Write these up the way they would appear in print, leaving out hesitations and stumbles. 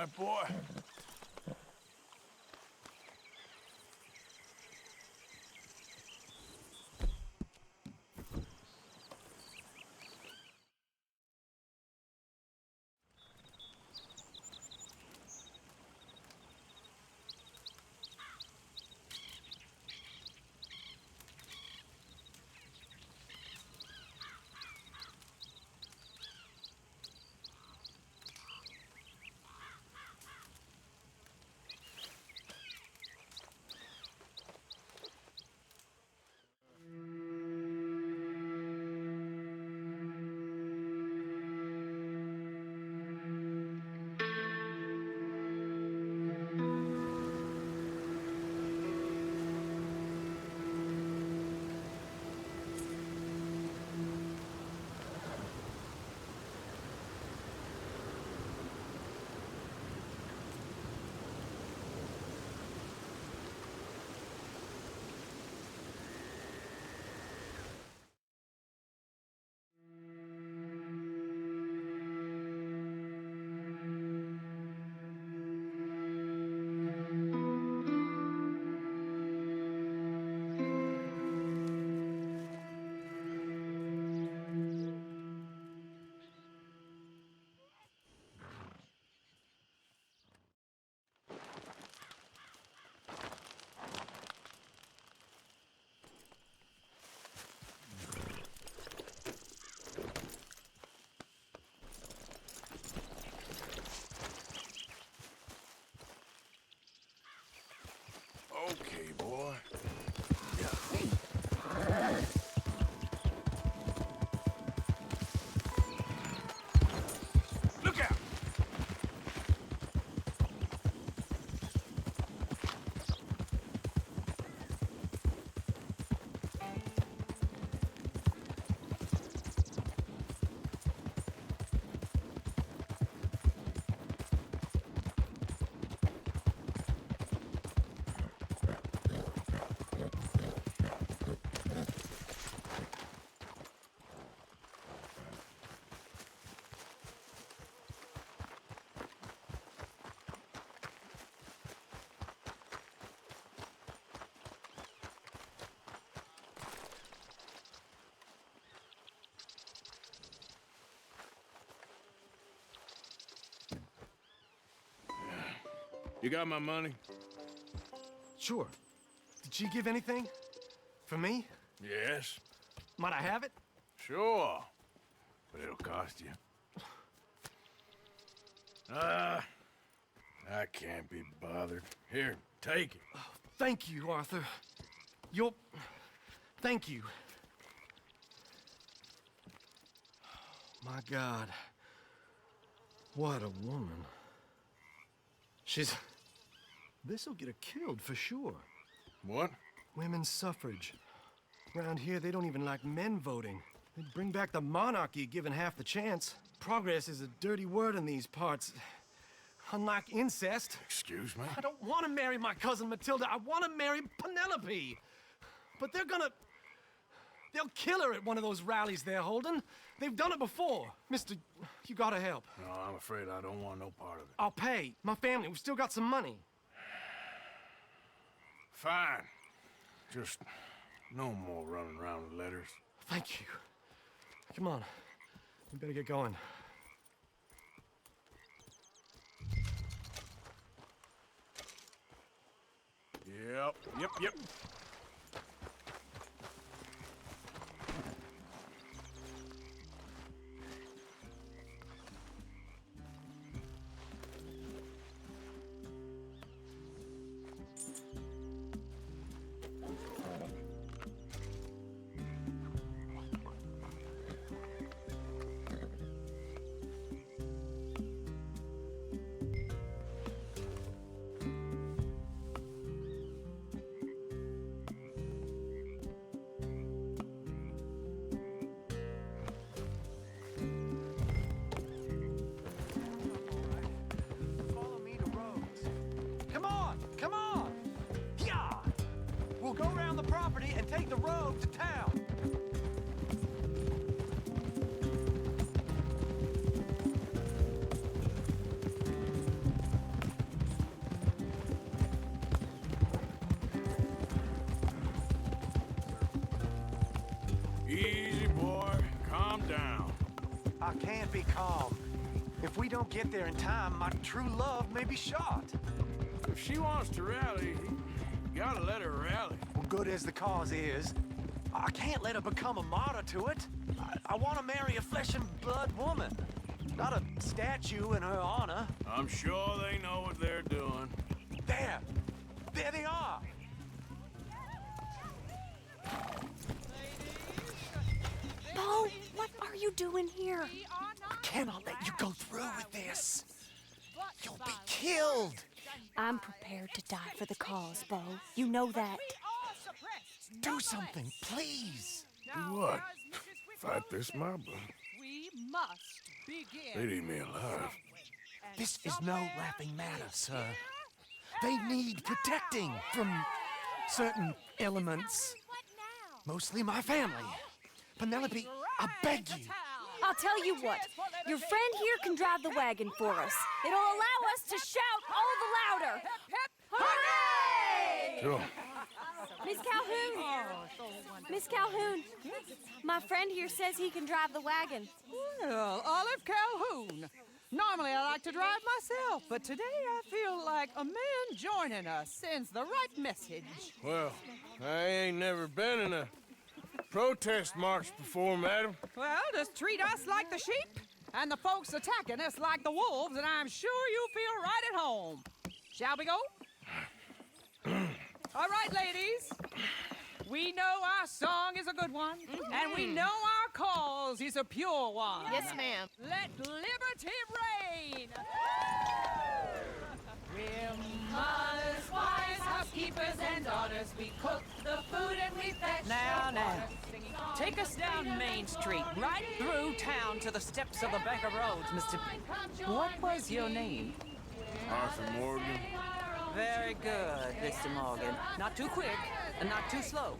right, boy? Okay, boy. Look out! You got my money? Sure. Did she give anything? For me? Yes. Might I have it? Sure. But it'll cost you. I can't be bothered. Here, take it. Thank you, Arthur. You'll... Thank you. My God. What a woman. She's... This'll get her killed for sure. What? Women's suffrage. Around here, they don't even like men voting. They'd bring back the monarchy given half the chance. Progress is a dirty word in these parts. Unlike incest. Excuse me? I don't want to marry my cousin Matilda. I want to marry Penelope. But they're gonna... They'll kill her at one of those rallies they're holding. They've done it before. Mister, you gotta help. No, I'm afraid I don't want no part of it. I'll pay. My family, we've still got some money. Fine. Just no more running around with letters. Thank you. Come on. We better get going. Yep. Follow me to Rhodes. Come on! Come on! Yeah! We'll go around the property and take the road to town. be calm. If we don't get there in time, my true love may be shot. If she wants to rally, you gotta let her rally. Well, good as the cause is, I can't let her become a martyr to it. I want to marry a flesh and blood woman, not a statue in her honor. I'm sure they know what they're doing. There! There they are! Bo, what are you doing here? I cannot let you go through with this. You'll be killed. I'm prepared to die for the cause, Bo. You know that. Do something, please. Do what? Fight this mob? We must begin. They need me alive. This is no laughing matter, sir. They need protecting from certain elements. Mostly my family. Penelope, I beg you. I'll tell you what. Your friend here can drive the wagon for us. It'll allow us to shout all the louder. Hooray! Sure. Miss Calhoun! Miss Calhoun! My friend here says he can drive the wagon. Well, Olive Calhoun. Normally I like to drive myself, but today I feel like a man joining us sends the right message. Well, I ain't never been in a protest march before, madam. Well, just treat us like the sheep, and the folks attacking us like the wolves, and I'm sure you feel right at home. Shall we go? All right, ladies. We know our song is a good one, and we know our cause is a pure one. Yes, ma'am. Let liberty reign! We're mothers, wives, housekeepers, and daughters. We cook the food and we fetch Now. Take us down Main Street, right through town to the steps of the Bank of Rhodes, Mr. What was your name? Arthur Morgan. Very good, Mr. Morgan. Not too quick and not too slow.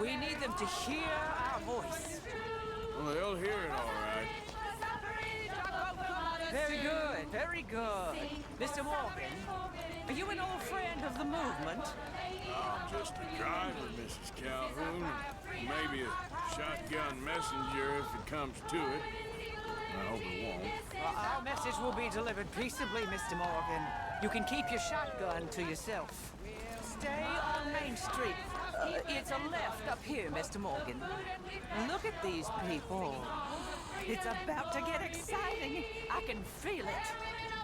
We need them to hear our voice. Well, they'll hear it all right. Very good, very good. Mr. Morgan, are you an old friend of the movement? I'm just a driver, Mrs. Calhoun. And maybe a shotgun messenger if it comes to it. I hope it won't. Our message will be delivered peaceably, Mr. Morgan. You can keep your shotgun to yourself. Stay on Main Street. It's a left up here, Mr. Morgan. Look at these people. It's about to get exciting. I can feel it.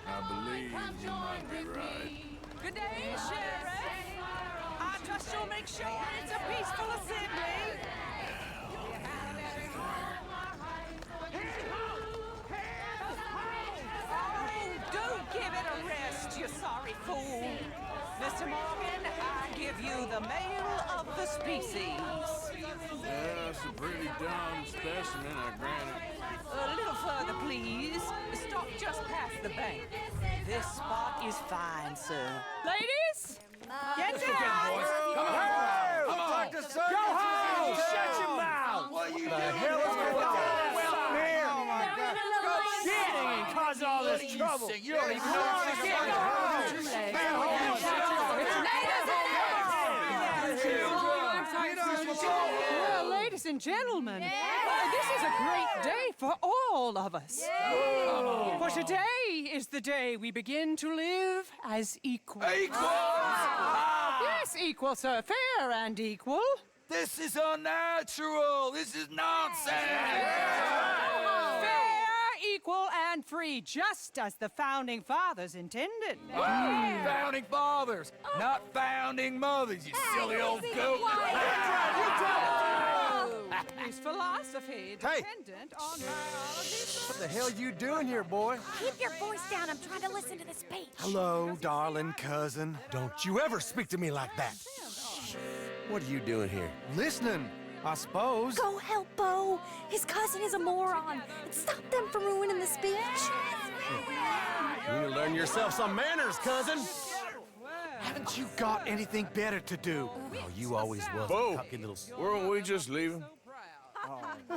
I believe you might be right. Good day, Sheriff. I trust you'll make sure it's a peaceful assembly. Oh, do give it a rest, you sorry fool. Mr. Morgan, I give you the male of the species. Yeah, that's a pretty dumb specimen, I grant it. A little further, please. Stop just past the bank. This spot is fine, sir. Ladies, get down! Come on! Dr. Sir! Go home! Shut your mouth! What are you doing? The hell is going on here? Oh, my God. Shit! Causing all this trouble. You don't even Well, ladies and gentlemen, this is a great day for all of us. For today is the day we begin to live as equals. Yes, equal, sir. Fair and equal. This is unnatural. This is nonsense. Fair, equal, and free, just as the Founding Fathers intended. Founding fathers, not founding mothers, you silly old goat. Is philosophy dependent on biology? What the hell you doing here, boy? Keep your voice down. I'm trying to listen to the speech. Hello, darling cousin. Don't you ever speak to me like that. What are you doing here? Listening, I suppose. Go help Bo. His cousin is a moron. And stop them from ruining the speech. You need to learn yourself some manners, cousin. Haven't you got anything better to do? Oh, you always was Bo, a cocky little... weren't we just leaving?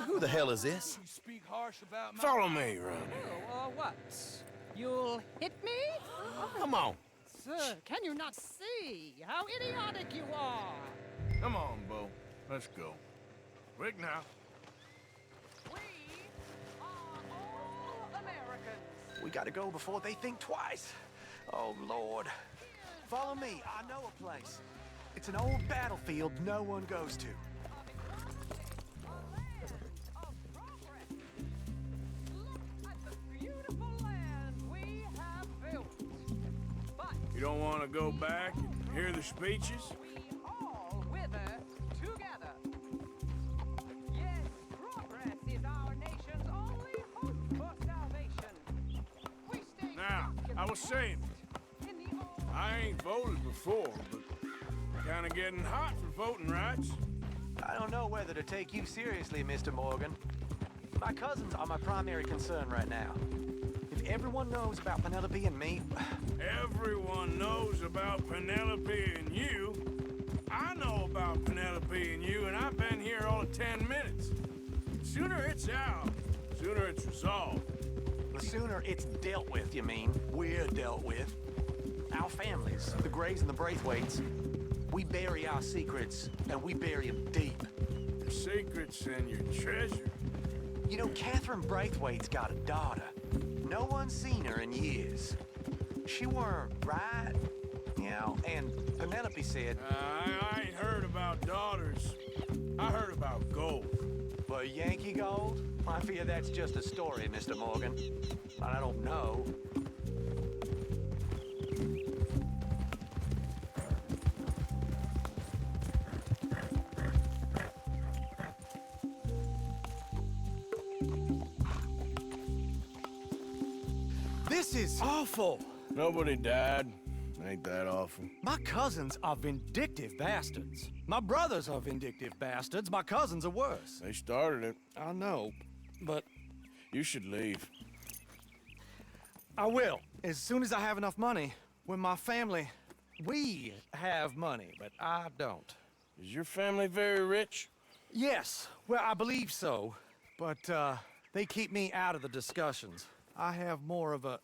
Who the hell is this? Speak harsh about my... Follow me around here. Or what? You'll hit me? Come on. Sir, can you not see how idiotic you are? Come on, Bo. Let's go. Quick now. We are all We gotta go before they think twice. Oh, Lord. Follow me. I know a place. It's an old battlefield no one goes to. You don't want to go back and hear the speeches? All wither together. Yes, progress is our nation's only hope for salvation. We stay Now, I was saying, in the old I ain't voted before, but kind of getting hot for voting rights. I don't know whether to take you seriously, Mr. Morgan. My cousins are my primary concern right now. If everyone knows about Penelope and me, Everyone knows about Penelope and you. I know about Penelope and you, and I've been here all of 10 minutes. Sooner it's out, sooner it's resolved. the sooner it's dealt with, you mean. We're dealt with. Our families, the Grays and the Braithwaites, we bury our secrets, and we bury them deep. Your secrets and your treasure. You know, Catherine Braithwaite's got a daughter. No one's seen her in years. She weren't right, you know, and Penelope said, I ain't heard about daughters. I heard about gold. "For Yankee gold? I fear that's just a story, Mr. Morgan. But I don't know." This is awful. Nobody died. Ain't that awful? My cousins are vindictive bastards. My brothers are vindictive bastards. My cousins are worse. They started it. I know, but You should leave. I will. As soon as I have enough money. When my family, we have money, but I don't. Is your family very rich? Yes, well, I believe so. But, they keep me out of the discussions. I have more of a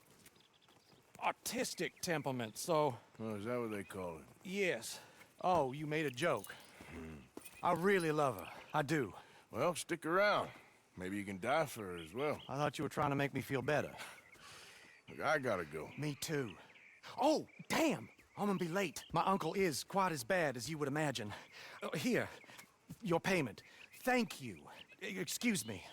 artistic temperament, so Oh, is that what they call it? yes. Oh, you made a joke. I really love her. I do. Well, stick around. Maybe you can die for her as well. I thought you were trying to make me feel better. Look, I gotta go. Me too. Oh, damn! I'm gonna be late. My uncle is quite as bad as you would imagine. Here, your payment. Thank you. Excuse me.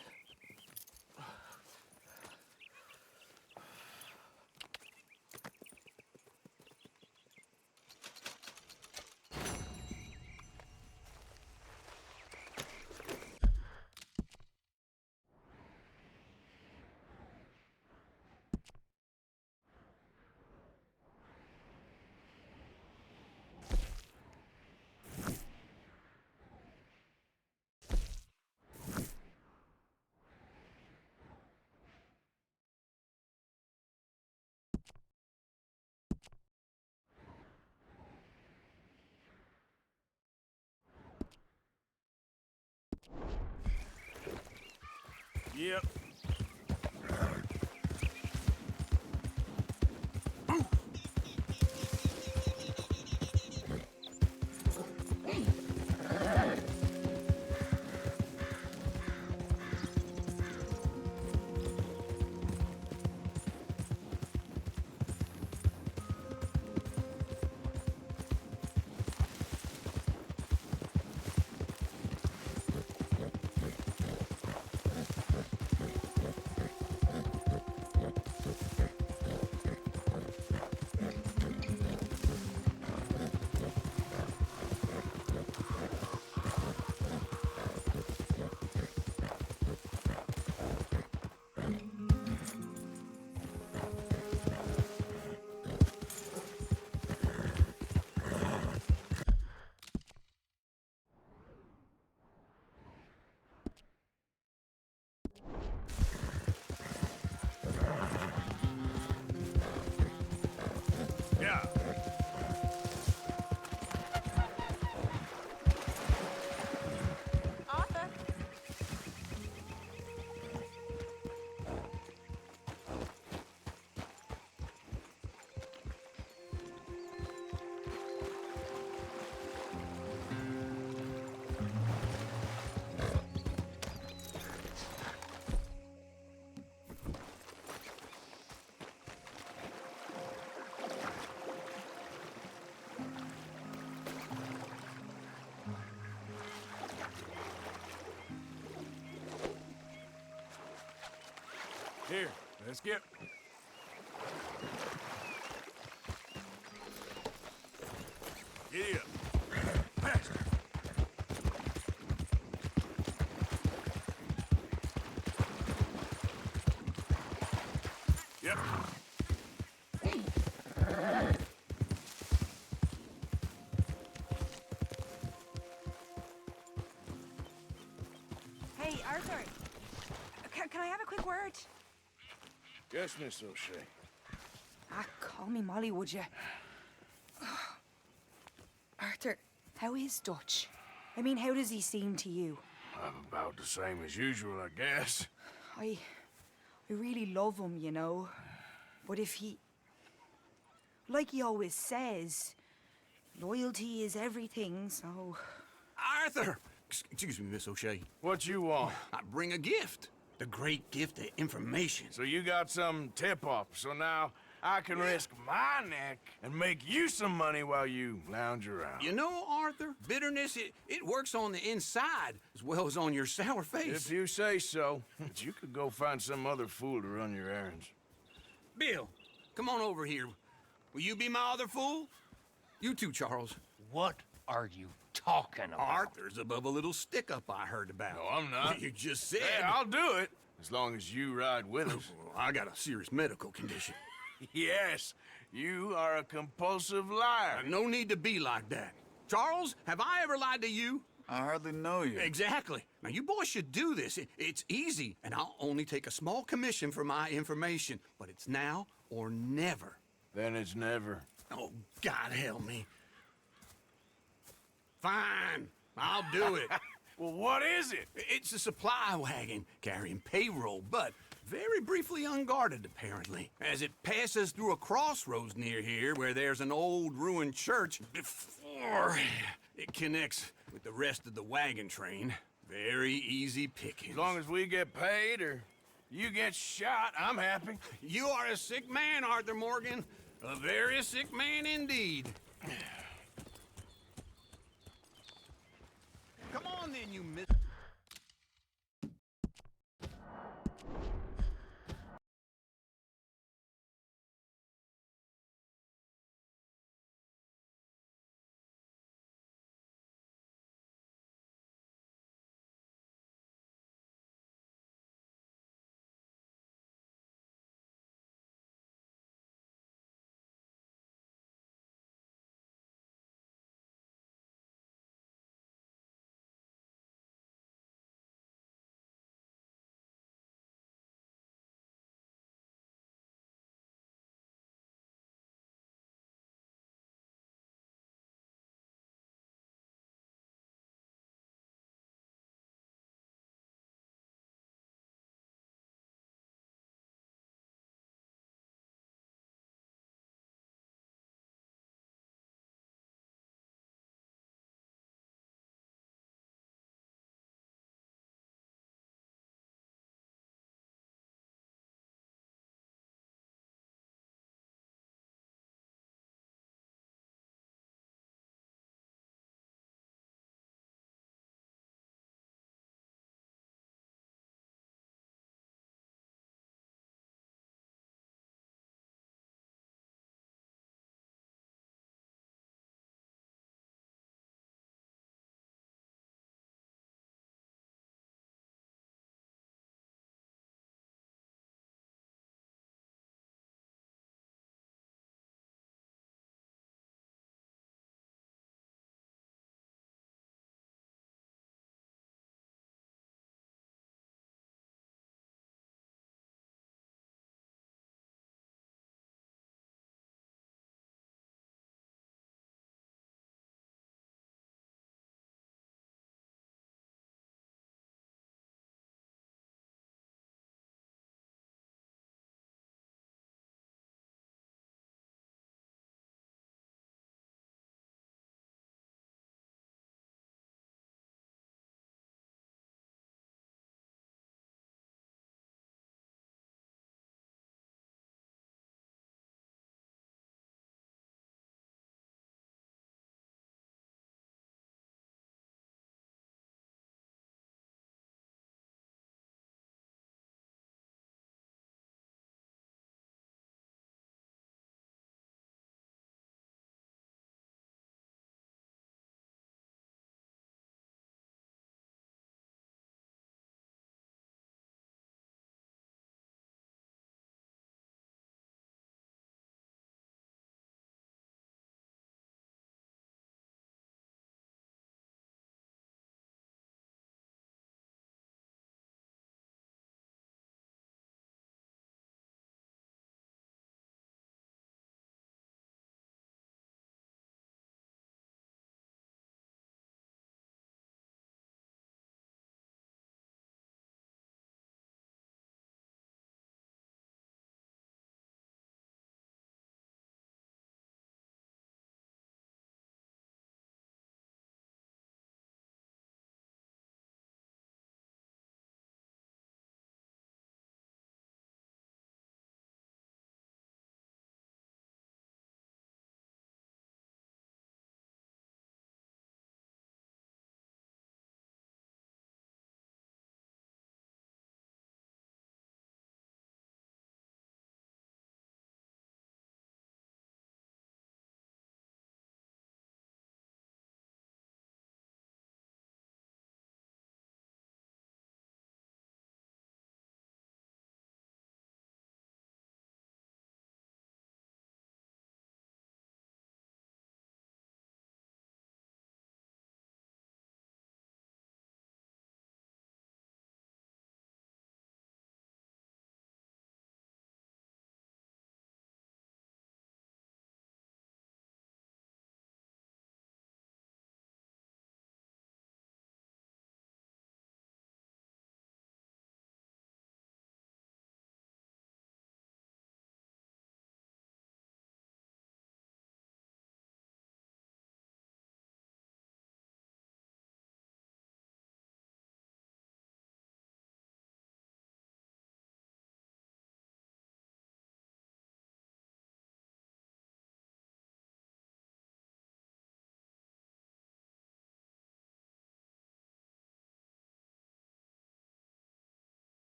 Yep. Let's get... Giddy up. Faster. Yep. Hey, Arthur. Can I have a quick word? Yes, Miss O'Shea. Ah, call me Molly, would you? Arthur, how is Dutch? I mean, how does he seem to you? I'm about the same as usual, I guess. I really love him, you know. But if he... Like he always says, loyalty is everything, so... Arthur! Excuse me, Miss O'Shea. What you want? I bring a gift. The great gift of information. So you got some tip-off, so now I can risk my neck and make you some money while you lounge around. You know, Arthur, bitterness, it works on the inside as well as on your sour face. If you say so, but you could go find some other fool to run your errands. Bill, come on over here. Will you be my other fool? You too, Charles. What are you talking about? Arthur's above a little stick-up I heard about. No, I'm not. You just said... Hey, I'll do it, as long as you ride with us. I got a serious medical condition. Yes, you are a compulsive liar. No need to be like that. Charles, have I ever lied to you? I hardly know you. Exactly. Now, you boys should do this. It's easy, and I'll only take a small commission for my information. But it's now or never. Then it's never. Oh, God help me. Fine, I'll do it. Well, what is it? It's a supply wagon carrying payroll, but very briefly unguarded, apparently. As it passes through a crossroads near here where there's an old ruined church before it connects with the rest of the wagon train. Very easy pickings. As long as we get paid or you get shot, I'm happy. You are a sick man, Arthur Morgan. A very sick man indeed. Come on then, you miss...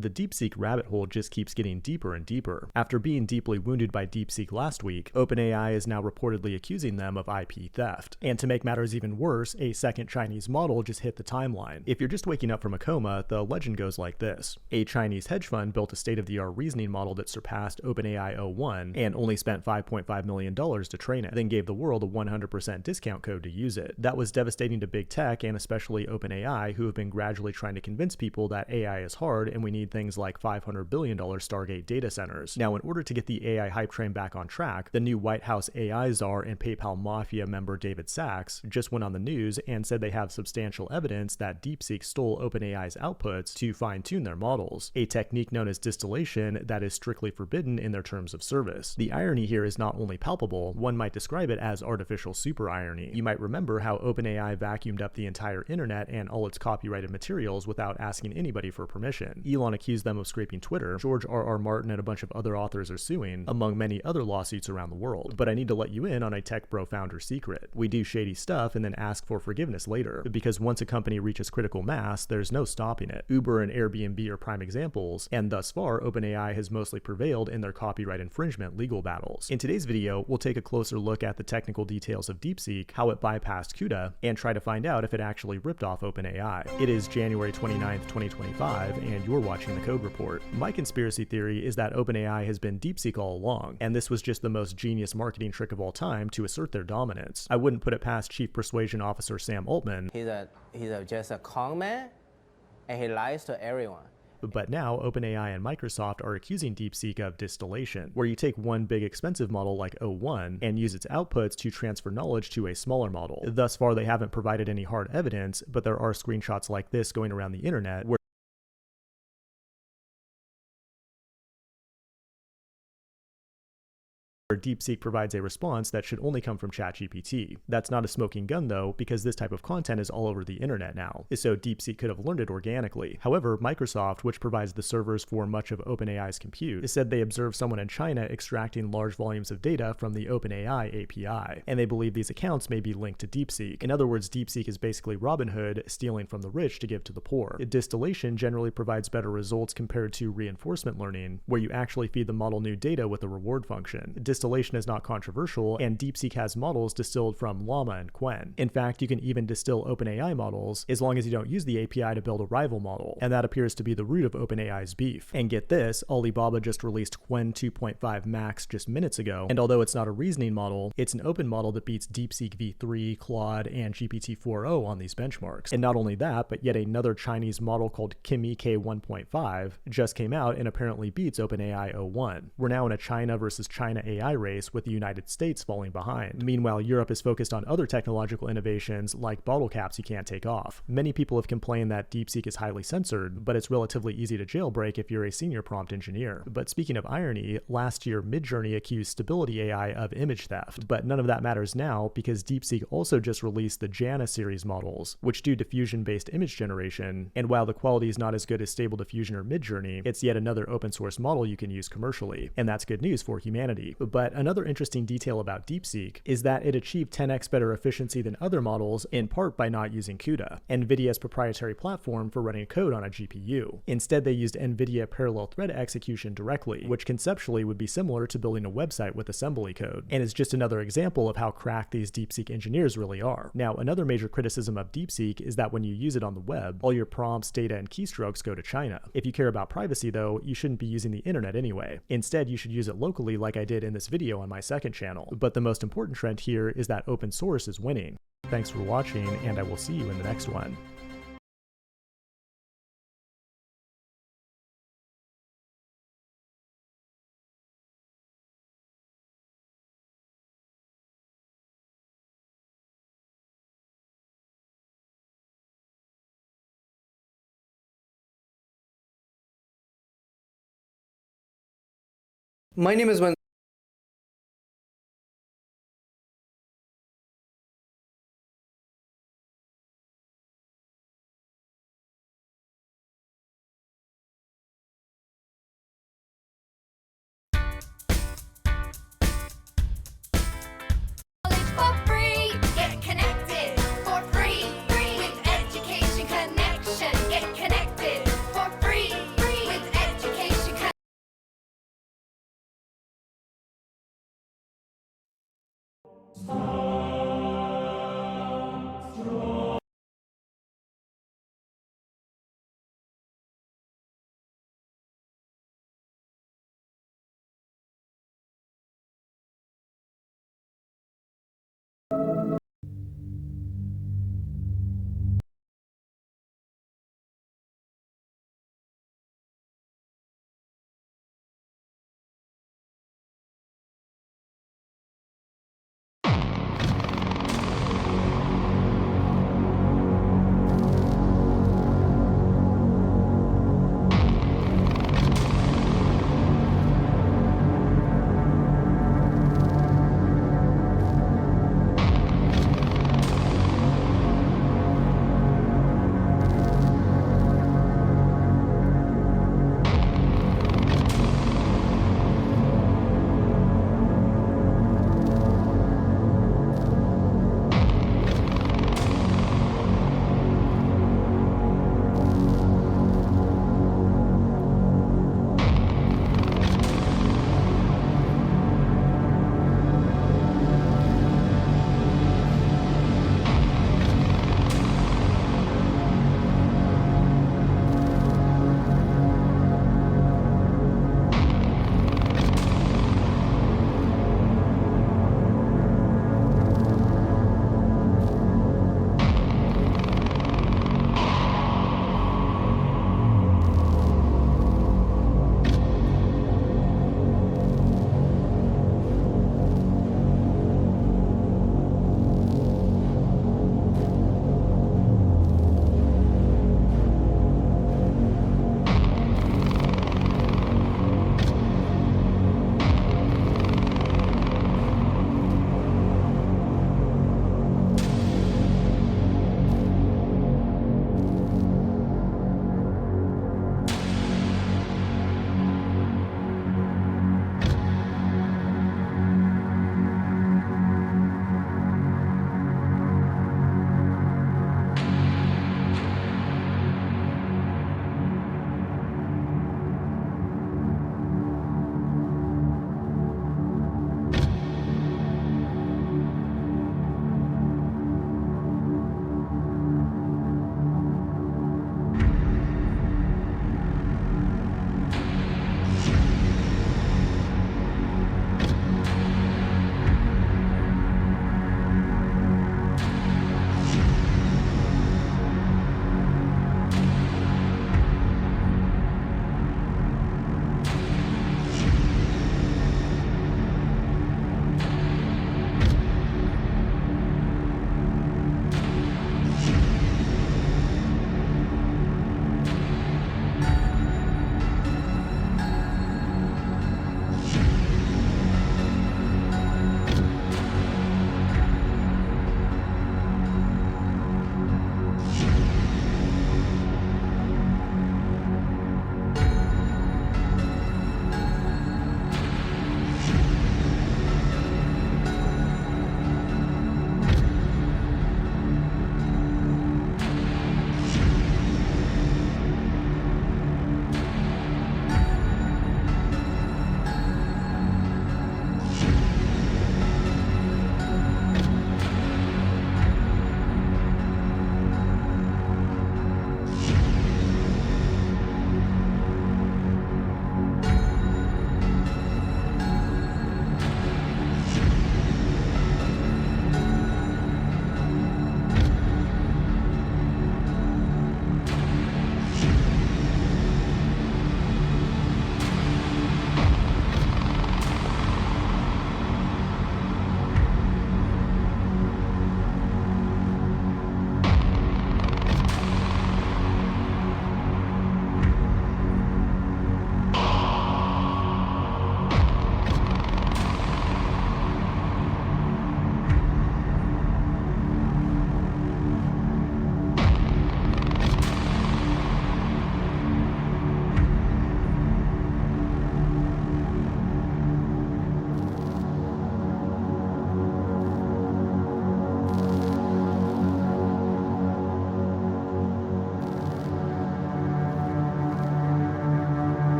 The DeepSeek rabbit hole just keeps getting deeper and deeper. After being deeply wounded by DeepSeek last week, OpenAI is now reportedly accusing them of IP theft. And to make matters even worse, a second Chinese model just hit the timeline. If you're just waking up from a coma, the legend goes like this. A Chinese hedge fund built a state-of-the-art reasoning model that surpassed OpenAI o1 and only spent $5.5 million to train it, then gave the world a 100% discount code to use it. That was devastating to big tech and especially OpenAI, who have been gradually trying to convince people that AI is hard and we need things like $500 billion Stargate data centers. Now, in order to get the AI hype train back on track, the new White House AI czar and PayPal mafia member David Sachs just went on the news and said they have substantial evidence that DeepSeek stole OpenAI's outputs to fine-tune their models, a technique known as distillation that is strictly forbidden in their terms of service. The irony here is not only palpable, one might describe it as artificial super irony. You might remember how OpenAI vacuumed up the entire internet and all its copyrighted materials without asking anybody for permission. Elon accused them of scraping Twitter. George R.R. Martin and a bunch of other authors are suing, among many other lawsuits around the world. But I need to let you in on a tech bro founder secret. We do shady stuff and then ask for forgiveness later, because once a company reaches critical mass, there's no stopping it. Uber and Airbnb are prime examples, and thus far, OpenAI has mostly prevailed in their copyright infringement legal battles. In today's video, we'll take a closer look at the technical details of DeepSeek, how it bypassed CUDA, and try to find out if it actually ripped off OpenAI. It is January 29th, 2025, and you're watching The Code Report. My conspiracy theory is that OpenAI has been DeepSeek all along, and this was just the most genius marketing trick of all time to assert their dominance. I wouldn't put it past Chief Persuasion Officer Sam Altman. He's just a con man, and he lies to everyone. But now, OpenAI and Microsoft are accusing DeepSeek of distillation, where you take one big expensive model like o1 and use its outputs to transfer knowledge to a smaller model. Thus far, they haven't provided any hard evidence, but there are screenshots like this going around the internet where DeepSeek provides a response that should only come from ChatGPT. That's not a smoking gun though, because this type of content is all over the internet now, so DeepSeek could have learned it organically. However, Microsoft, which provides the servers for much of OpenAI's compute, said they observed someone in China extracting large volumes of data from the OpenAI API, and they believe these accounts may be linked to DeepSeek. In other words, DeepSeek is basically Robin Hood stealing from the rich to give to the poor. Distillation generally provides better results compared to reinforcement learning, where you actually feed the model new data with a reward function. Distillation is not controversial, and DeepSeek has models distilled from Llama and Qwen. In fact, you can even distill OpenAI models as long as you don't use the API to build a rival model, and that appears to be the root of OpenAI's beef. And get this, Alibaba just released Qwen 2.5 Max just minutes ago, and although it's not a reasoning model, it's an open model that beats DeepSeek v3, Claude, and GPT-4o on these benchmarks. And not only that, but yet another Chinese model called Kimi-K 1.5 just came out and apparently beats OpenAI o1. We're now in a China versus China AI race, with the United States falling behind. Meanwhile, Europe is focused on other technological innovations like bottle caps you can't take off. Many people have complained that DeepSeek is highly censored, but it's relatively easy to jailbreak if you're a senior prompt engineer. But speaking of irony, last year Midjourney accused Stability AI of image theft, but none of that matters now because DeepSeek also just released the Jana series models, which do diffusion-based image generation, and while the quality is not as good as Stable Diffusion or Midjourney, it's yet another open source model you can use commercially, and that's good news for humanity. But another interesting detail about DeepSeek is that it achieved 10x better efficiency than other models, in part by not using CUDA, NVIDIA's proprietary platform for running code on a GPU. Instead, they used NVIDIA parallel thread execution directly, which conceptually would be similar to building a website with assembly code, and is just another example of how cracked these DeepSeek engineers really are. Now, another major criticism of DeepSeek is that when you use it on the web, all your prompts, data, and keystrokes go to China. If you care about privacy though, you shouldn't be using the internet anyway. Instead, you should use it locally like I did in this video on my second channel. But the most important trend here is that open source is winning. Thanks for watching, and I will see you in the next one. My name is